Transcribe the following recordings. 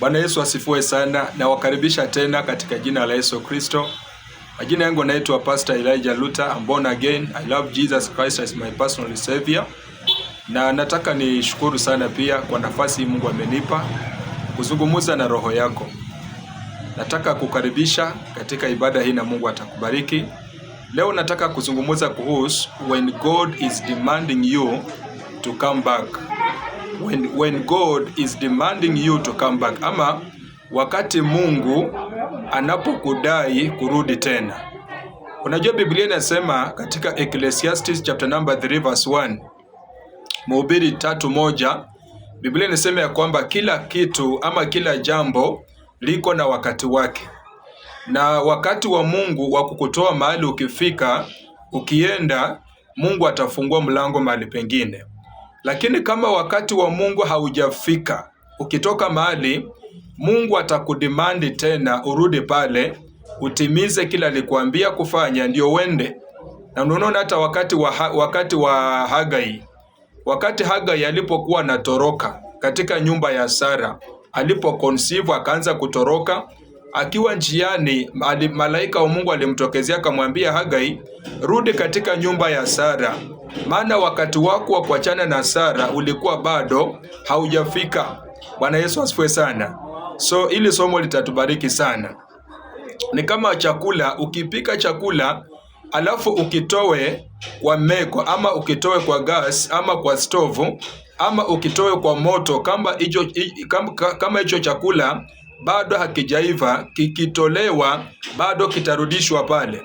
Bwana Yesu asifiwe sana, na wakaribisha tena katika jina la Yesu Kristo. Majina yangu naitwa Pastor Elijah Luther. I'm born again. I love Jesus Christ as my personal savior. Na nataka nishukuru sana pia kwa nafasi Mungu amenipa kuzungumza na roho yako. Nataka kukaribisha katika ibada hii na Mungu atakubariki. Leo nataka kuzungumza kuhusu when God is demanding you to come back. When God is demanding you to come back, ama wakati Mungu anapokudai kurudi tena. Unajua Biblia inasema katika Ecclesiastes chapter number 3 verse 1, Mhubiri 3:1, Biblia inasema ya kwamba kila kitu ama kila jambo liko na wakati wake. Na wakati wa Mungu wa kukutoa mahali ukifika, ukienda, Mungu atafungua mlango mahali pengine. Lakini kama wakati wa Mungu haujafika, ukitoka mahali, Mungu atakudimandi tena urudi pale, utimize kila alikuambia kufanya ndio uende. Na unaona hata wakati wa Hagai. Wakati Hagai alipokuwa anatoroka katika nyumba ya Sara, alipoconceive akaanza kutoroka, akiwa njiani malaika wa Mungu alimtokezea akamwambia Hagai, rudi katika nyumba ya Sara, maana wakati wako wa kuachana na Sara ulikuwa bado haujafika. Bwana Yesu asifiwe sana. So ili somo litatubariki sana. Ni kama chakula, ukipika chakula alafu ukitowe kwa meko ama ukitowe kwa gas ama kwa stove ama ukitowe kwa moto, kama hicho chakula bado hakijaiva, kikitolewa bado kitarudishwa pale.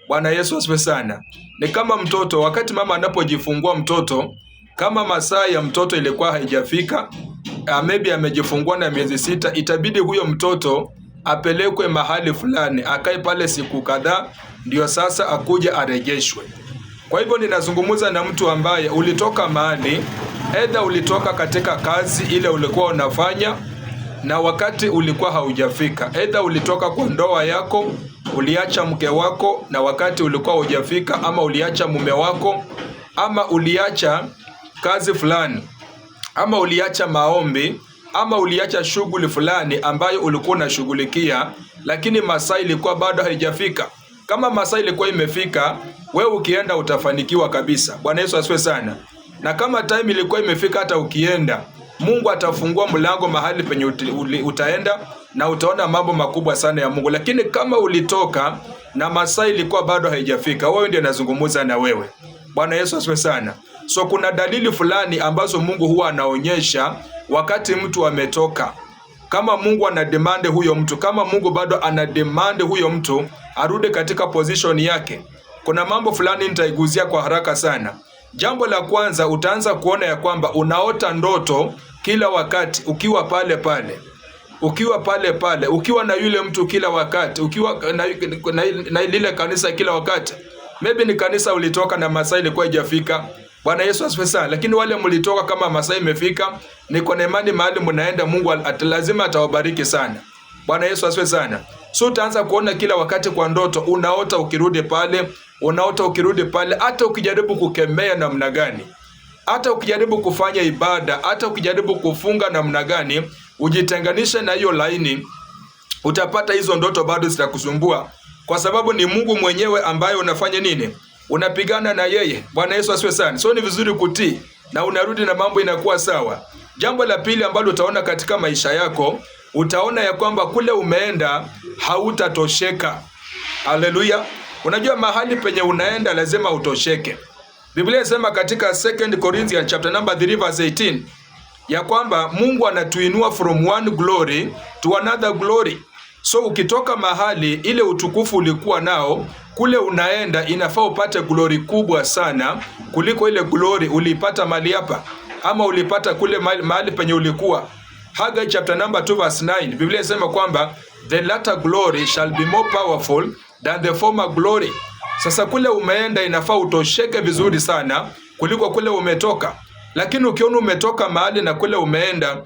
Bwana Yesu asifiwe sana. Ni kama mtoto, wakati mama anapojifungua mtoto, kama masaa ya mtoto ilikuwa haijafika, maybe amejifungua na miezi 6, itabidi huyo mtoto apelekwe mahali fulani, akae pale siku kadhaa, ndio sasa akuja arejeshwe. Kwa hivyo ninazungumza na mtu ambaye ulitoka mahali, either ulitoka katika kazi ile ulikuwa unafanya na wakati ulikuwa haujafika, either ulitoka kwa ndoa yako, uliacha mke wako na wakati ulikuwa hujafika, ama uliacha mume wako, ama uliacha kazi fulani, ama uliacha maombi, ama uliacha shughuli fulani ambayo ulikuwa unashughulikia, lakini masaa ilikuwa bado haijafika. Kama masaa ilikuwa imefika, wewe ukienda utafanikiwa kabisa. Bwana Yesu asifiwe sana. Na kama time ilikuwa imefika, hata ukienda, Mungu atafungua mlango mahali penye utaenda na utaona mambo makubwa sana ya Mungu. Lakini kama ulitoka na masaa ilikuwa bado haijafika, wewe ndiye nazungumza na wewe. Bwana Yesu asifiwe sana. So kuna dalili fulani ambazo Mungu huwa anaonyesha wakati mtu ametoka. Kama Mungu anademand huyo mtu, kama Mungu bado anademand huyo mtu arudi katika position yake, kuna mambo fulani nitaiguzia kwa haraka sana. Jambo la kwanza, utaanza kuona ya kwamba unaota ndoto kila wakati ukiwa pale pale. Ukiwa pale pale, ukiwa na yule mtu kila wakati, ukiwa na lile kanisa kila wakati. Maybe ni kanisa ulitoka na masaa ilikuwa haijafika. Bwana Yesu asifiwe sana. Lakini wale mlitoka kama masaa imefika, niko na imani mahali mnaenda Mungu lazima atawabariki sana. Bwana Yesu asifiwe sana. So utaanza kuona kila wakati kwa ndoto, unaota ukirudi pale, unaota ukirudi pale, hata ukijaribu kukemea namna gani, hata ukijaribu kufanya ibada, hata ukijaribu kufunga namna gani, ujitenganishe na hiyo laini, utapata hizo ndoto bado zitakusumbua, kwa sababu ni Mungu mwenyewe ambaye unafanya nini? Unapigana na yeye. Bwana Yesu asifiwe sana. So ni vizuri kutii na unarudi na mambo inakuwa sawa. Jambo la pili ambalo utaona katika maisha yako, utaona ya kwamba kule umeenda hautatosheka. Haleluya. Unajua mahali penye unaenda lazima utosheke. Biblia inasema katika 2 Corinthians chapter number 3 verse 18 ya kwamba Mungu anatuinua from one glory to another glory. So ukitoka mahali ile utukufu ulikuwa nao, kule unaenda inafaa upate glory kubwa sana kuliko ile glory ulipata mahali hapa, ama ulipata kule mahali penye ulikuwa. Hagai chapter number 2 verse 9, Biblia inasema kwamba the latter glory shall be more powerful than the former glory. Sasa kule umeenda inafaa utosheke vizuri sana kuliko kule umetoka. Lakini ukiona umetoka mahali na kule umeenda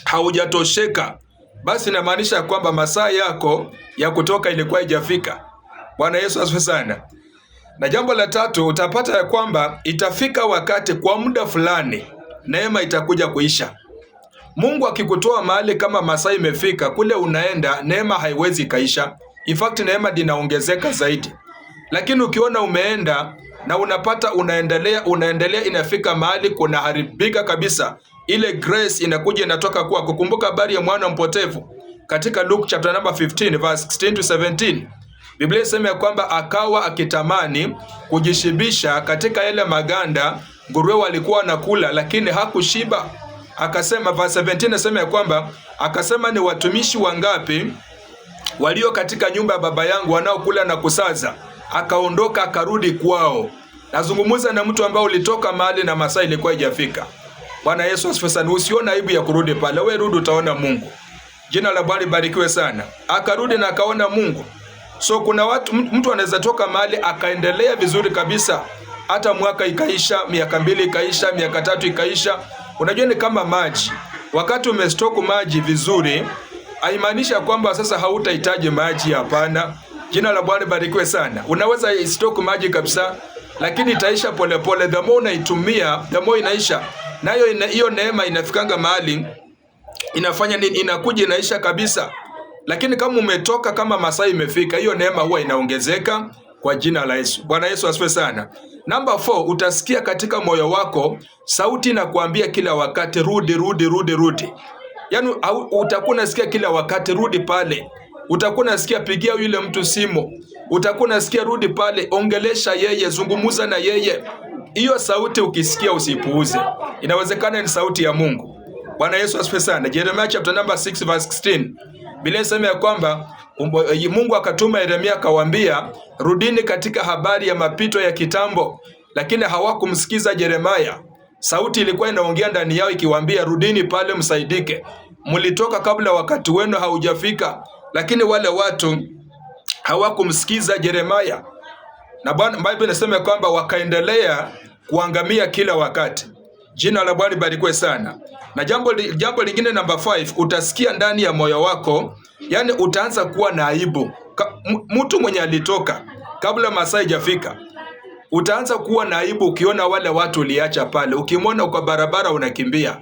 haujatosheka, basi inamaanisha kwamba masaa yako ya kutoka ilikuwa haijafika. Bwana Yesu asifiwe sana. Na jambo la tatu, utapata ya kwamba itafika wakati kwa muda fulani neema itakuja kuisha. Mungu akikutoa mahali kama masaa imefika, kule unaenda, neema haiwezi kaisha. In fact, neema dinaongezeka zaidi. Lakini ukiona umeenda na unapata unaendelea inafika mahali kuna haribika kabisa, ile grace inakuja inatoka kwa kukumbuka habari ya mwana mpotevu katika Luke chapter number 15 verse 16 to 17. Biblia inasema ya kwamba akawa akitamani kujishibisha katika yale maganda nguruwe walikuwa wanakula, lakini hakushiba. Akasema, verse 17 inasema ya kwamba akasema, ni watumishi wangapi walio katika nyumba ya baba yangu wanaokula na kusaza? Akaondoka akarudi kwao. Nazungumza na mtu ambaye ulitoka mahali na masaa ilikuwa haijafika. Bwana Yesu asifiwe sana. Usiona aibu ya kurudi pale. Wewe rudi, utaona Mungu. Jina la Bwana libarikiwe sana. Akarudi na akaona Mungu. So kuna mtu anaweza toka mahali akaendelea vizuri kabisa, hata mwaka ikaisha, miaka 2 ikaisha, miaka 3 ikaisha. Unajua ni kama maji. Wakati umestoku maji vizuri, haimaanisha kwamba sasa hautahitaji maji, hapana. Jina la Bwana barikiwe sana. Unaweza stoku maji kabisa, lakini itaisha polepole. The more unaitumia, the more inaisha. Nayo hiyo neema inafikanga mahali inafanya nini? Inakuja inaisha kabisa. Lakini kama umetoka kama masaa imefika, hiyo neema huwa inaongezeka kwa jina la Yesu. Bwana Yesu asifiwe sana. Number 4, utasikia katika moyo wako sauti inakuambia kila wakati rudi, rudi, rudi, rudi. Yaani utakuwa unasikia kila wakati rudi pale. Utakuwa unasikia pigia yule mtu simu. Utakuwa unasikia rudi pale, ongelesha yeye, zungumuza na yeye. Hiyo sauti ukisikia usipuuze. Inawezekana ni sauti ya Mungu. Bwana Yesu asifiwe sana. Jeremiah chapter number 6 verse 16. Biblia inasema ya kwamba Mungu akatuma Yeremia akawaambia, rudini katika habari ya mapito ya kitambo. Lakini hawakumsikiza Yeremia. Sauti ilikuwa inaongea ndani yao ikiwaambia, rudini pale msaidike. Mlitoka kabla wakati wenu haujafika. Lakini wale watu hawakumsikiza Yeremia. Na Biblia inasema kwamba wakaendelea kuangamia kila wakati. Jina la Bwana libarikiwe sana. Na jambo lingine number 5, utasikia ndani ya moyo wako, yani utaanza kuwa na aibu. Mtu mwenye alitoka kabla masaa haijafika, utaanza kuwa na aibu ukiona wale watu uliacha pale. Ukimwona kwa barabara unakimbia.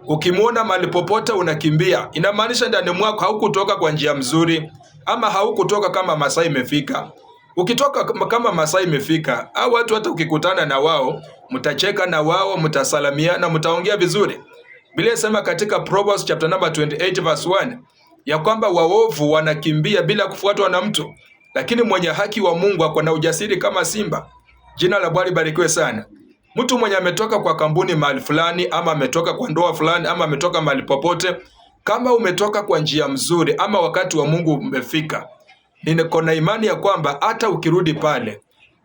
Ukimwona mahali popote unakimbia. Inamaanisha ndani mwako haukutoka kwa njia mzuri, ama haukutoka kama masaa imefika. Ukitoka kama masaa imefika, au watu hata ukikutana na wao, mtacheka na wao, mtasalamiana, mtaongea vizuri. Biblia inasema katika Proverbs chapter number 28 verse 1 ya kwamba waovu wanakimbia bila kufuatwa na mtu, lakini mwenye haki wa Mungu ako na ujasiri kama simba. Jina la Bwana libarikiwe sana. Mtu mwenye ametoka kwa kampuni mahali fulani, ama ametoka kwa ndoa fulani, ama ametoka mahali popote, kama umetoka kwa njia mzuri, ama wakati wa Mungu umefika, niko na imani ya kwamba hata ukirudi pale,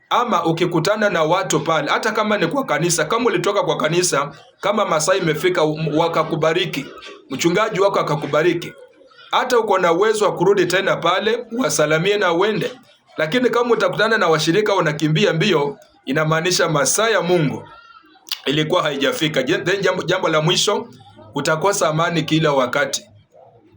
ama ukikutana na watu pale, hata kama ni kwa kanisa, kama ulitoka kwa kanisa, kama masaa imefika wakakubariki, mchungaji wako akakubariki, hata uko na uwezo wa kurudi tena pale, wasalamie na uende. Lakini kama utakutana na washirika unakimbia mbio, inamaanisha masaa ya Mungu ilikuwa haijafika. Jambo la mwisho, utakosa amani kila wakati.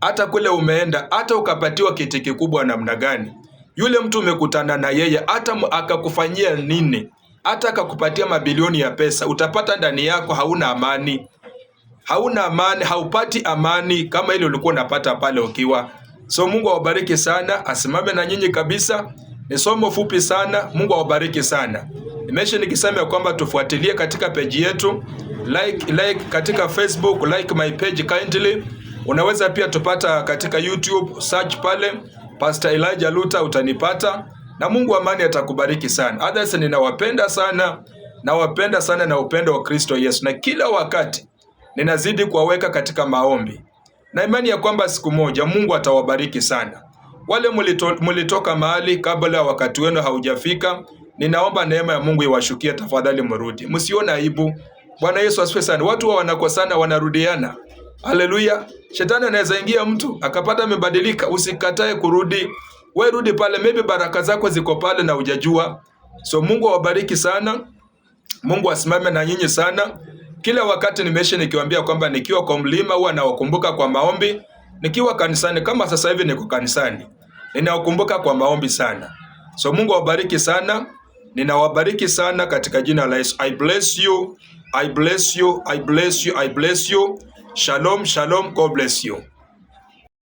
Hata kule umeenda, hata ukapatiwa kiti kikubwa namna gani, yule mtu umekutana na yeye, hata akakufanyia nini, hata akakupatia mabilioni ya pesa, utapata ndani yako hauna amani. Hauna amani, haupati amani kama ile ulikuwa unapata pale ukiwa. So Mungu awabariki sana, asimame na nyinyi kabisa. Ni somo fupi sana. Mungu awabariki sana. Nimesha nikisema kwamba tufuatilie katika page yetu, like katika Facebook, like my page kindly. Unaweza pia tupata katika YouTube, search pale Pastor Elijah Luther, utanipata. Na Mungu amani atakubariki sana. Others, ninawapenda sana. Nawapenda sana na upendo wa Kristo Yesu. Na kila wakati ninazidi kuwaweka katika maombi. Na imani ya kwamba siku moja Mungu atawabariki sana. Wale mulitoka mahali kabla wakati wenu haujafika, ninaomba neema ya Mungu iwashukie, tafadhali mrudi. Msione aibu. Bwana Yesu asifiwe sana. Watu wanakosana wanarudiana. Haleluya. Shetani anaweza ingia mtu akapata amebadilika, usikatae kurudi. Wewe rudi pale, maybe baraka zako ziko pale na hujajua. So Mungu awabariki sana. Mungu asimame na nyinyi sana. Kila wakati nikiwaambia kwamba nikiwa kwa mlima huwa nawakumbuka kwa maombi. Nikiwa kanisani, kama sasa hivi niko kanisani, ninawakumbuka kwa maombi sana. So Mungu awabariki sana. Ninawabariki sana katika jina la Yesu. I bless you. I bless you. I bless you. I bless you. Shalom, shalom. God bless you.